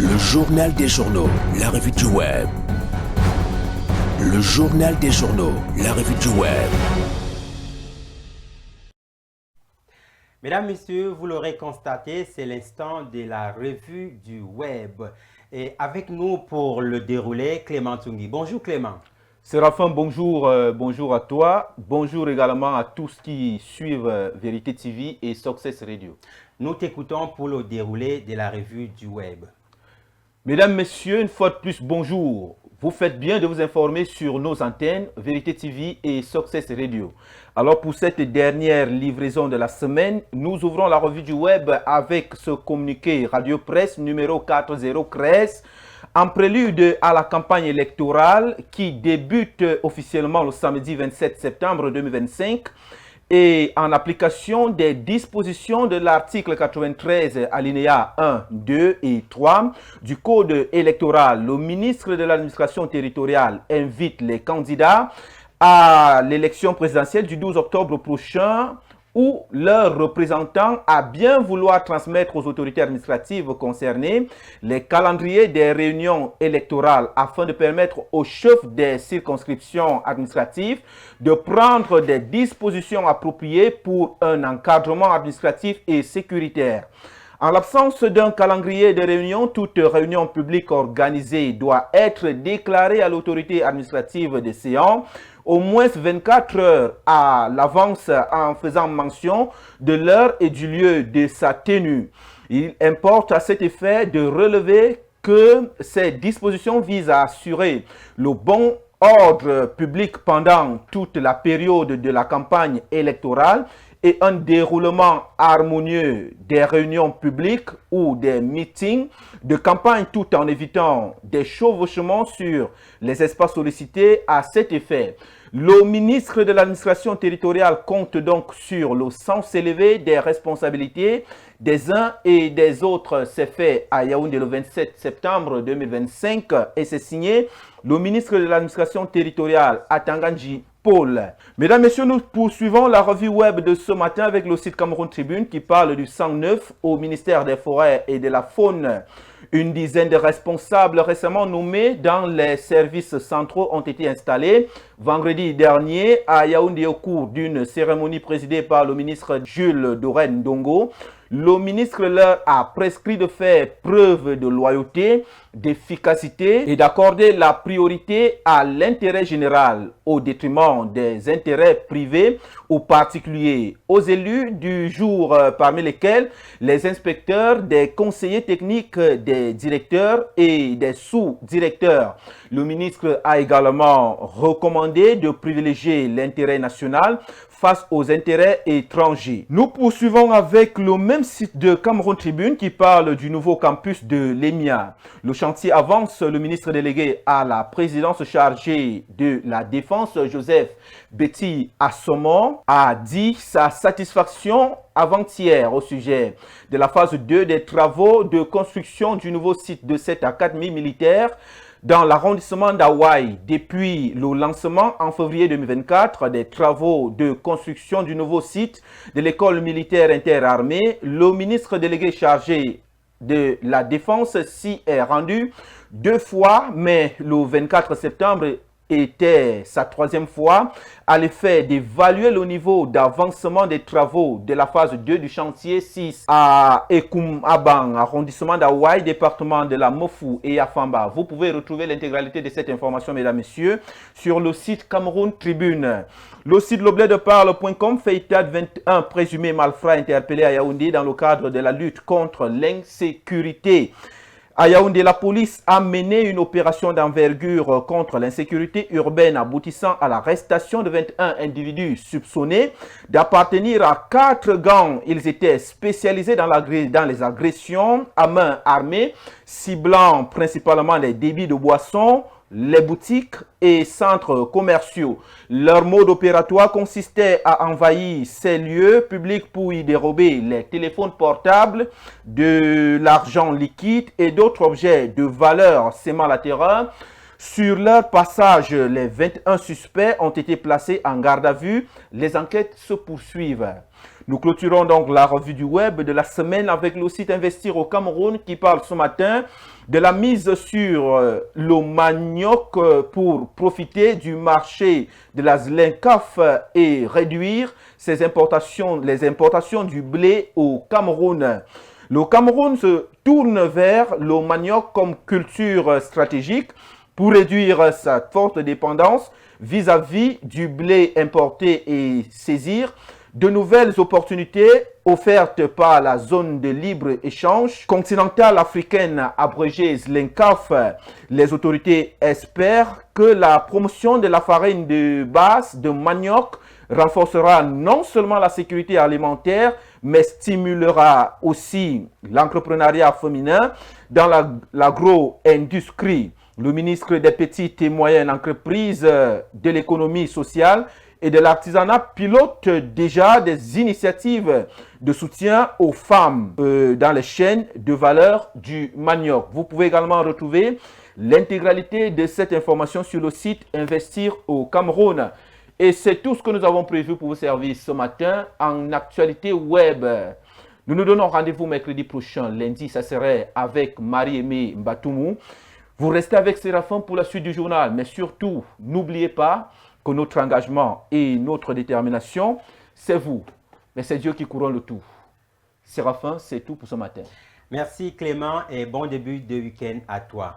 Le journal des journaux, la revue du web. Le journal des journaux, la revue du web. Mesdames, Messieurs, vous l'aurez constaté, c'est l'instant de la revue du web. Et avec nous pour le dérouler, Clément Tungui. Bonjour Clément. Séraphin, bonjour, bonjour à toi. Bonjour également à tous qui suivent Vérité TV et Success Radio. Nous t'écoutons pour le déroulé de la revue du web. Mesdames, Messieurs, une fois de plus, bonjour. Vous faites bien de vous informer sur nos antennes, Vérité TV et Success Radio. Alors pour cette dernière livraison de la semaine, nous ouvrons la revue du web avec ce communiqué Radio Presse numéro 4013 en prélude à la campagne électorale qui débute officiellement le samedi 27 septembre 2025 et en application des dispositions de l'article 93 alinéa 1, 2 et 3 du Code électoral. Le ministre de l'administration territoriale invite les candidats à l'élection présidentielle du 12 octobre prochain ou leurs représentants à bien vouloir transmettre aux autorités administratives concernées les calendriers des réunions électorales afin de permettre aux chefs des circonscriptions administratives de prendre des dispositions appropriées pour un encadrement administratif et sécuritaire. En l'absence d'un calendrier de réunion, toute réunion publique organisée doit être déclarée à l'autorité administrative des séances au moins 24 heures à l'avance en faisant mention de l'heure et du lieu de sa tenue. Il importe à cet effet de relever que ces dispositions visent à assurer le bon ordre public pendant toute la période de la campagne électorale et un déroulement harmonieux des réunions publiques ou des meetings de campagne tout en évitant des chevauchements sur les espaces sollicités à cet effet. Le ministre de l'administration territoriale compte donc sur le sens élevé des responsabilités des uns et des autres. C'est fait à Yaoundé le 27 septembre 2025 et c'est signé le ministre de l'administration territoriale Atanganji Paul. Mesdames, Messieurs, nous poursuivons la revue web de ce matin avec le site Cameroun Tribune qui parle du sang neuf au ministère des Forêts et de la Faune. Une dizaine de responsables récemment nommés dans les services centraux ont été installés vendredi dernier à Yaoundé au cours d'une cérémonie présidée par le ministre Jules Dorène Ndongo. Le ministre leur a prescrit de faire preuve de loyauté, d'efficacité et d'accorder la priorité à l'intérêt général au détriment des intérêts privés ou particuliers. Aux élus du jour, parmi lesquels les inspecteurs, des conseillers techniques, des directeurs et des sous-directeurs. Le ministre a également recommandé de privilégier l'intérêt national face aux intérêts étrangers. Nous poursuivons avec le même site de Cameroun Tribune qui parle du nouveau campus de l'EMIA. Le chantier avance. Le ministre délégué à la présidence chargée de la défense, Joseph Betty Assomo, a dit sa satisfaction avant-hier au sujet de la phase 2 des travaux de construction du nouveau site de cette académie militaire dans l'arrondissement d'Hawaï. Depuis le lancement en février 2024 des travaux de construction du nouveau site de l'école militaire interarmée, le ministre délégué chargé de la défense s'y est rendu 2 fois, mais le 24 septembre était sa 3e fois à l'effet d'évaluer le niveau d'avancement des travaux de la phase 2 du chantier 6 à Ekum-Abang, arrondissement d'Hawaï, département de la Mofu et Afamba. Vous pouvez retrouver l'intégralité de cette information, mesdames, messieurs, sur le site Cameroun Tribune. Le site lebladeparle.com fait état de 21 présumés malfrats interpellés à Yaoundé dans le cadre de la lutte contre l'insécurité. À Yaoundé, la police a mené une opération d'envergure contre l'insécurité urbaine aboutissant à l'arrestation de 21 individus soupçonnés d'appartenir à 4 gangs. Ils étaient spécialisés dans les agressions à main armée, ciblant principalement les débits de boissons, les boutiques et centres commerciaux. Leur mode opératoire consistait à envahir ces lieux publics pour y dérober les téléphones portables, de l'argent liquide et d'autres objets de valeur sémant la terreur. Sur leur passage, les 21 suspects ont été placés en garde à vue. Les enquêtes se poursuivent. Nous clôturons donc la revue du web de la semaine avec le site Investir au Cameroun qui parle ce matin de la mise sur le manioc pour profiter du marché de la ZLENCAF et réduire les importations du blé au Cameroun. Le Cameroun se tourne vers le manioc comme culture stratégique pour réduire sa forte dépendance vis-à-vis du blé importé et saisir de nouvelles opportunités offertes par la zone de libre-échange continentale africaine abrégée ZLENCAF. Les autorités espèrent que la promotion de la farine de base de manioc renforcera non seulement la sécurité alimentaire, mais stimulera aussi l'entrepreneuriat féminin dans l'agro-industrie. Le ministre des Petites et Moyennes Entreprises, de l'économie sociale et de l'artisanat pilote déjà des initiatives de soutien aux femmes dans les chaînes de valeur du manioc. Vous pouvez également retrouver l'intégralité de cette information sur le site Investir au Cameroun. Et c'est tout ce que nous avons prévu pour vous servir ce matin en actualité web. Nous nous donnons rendez-vous mercredi prochain. Lundi, ça serait avec Marie-Aimée Mbatoumou. Vous restez avec Séraphin pour la suite du journal. Mais surtout, n'oubliez pas que notre engagement et notre détermination, c'est vous. Mais c'est Dieu qui couronne le tout. Séraphin, c'est tout pour ce matin. Merci Clément et bon début de week-end à toi.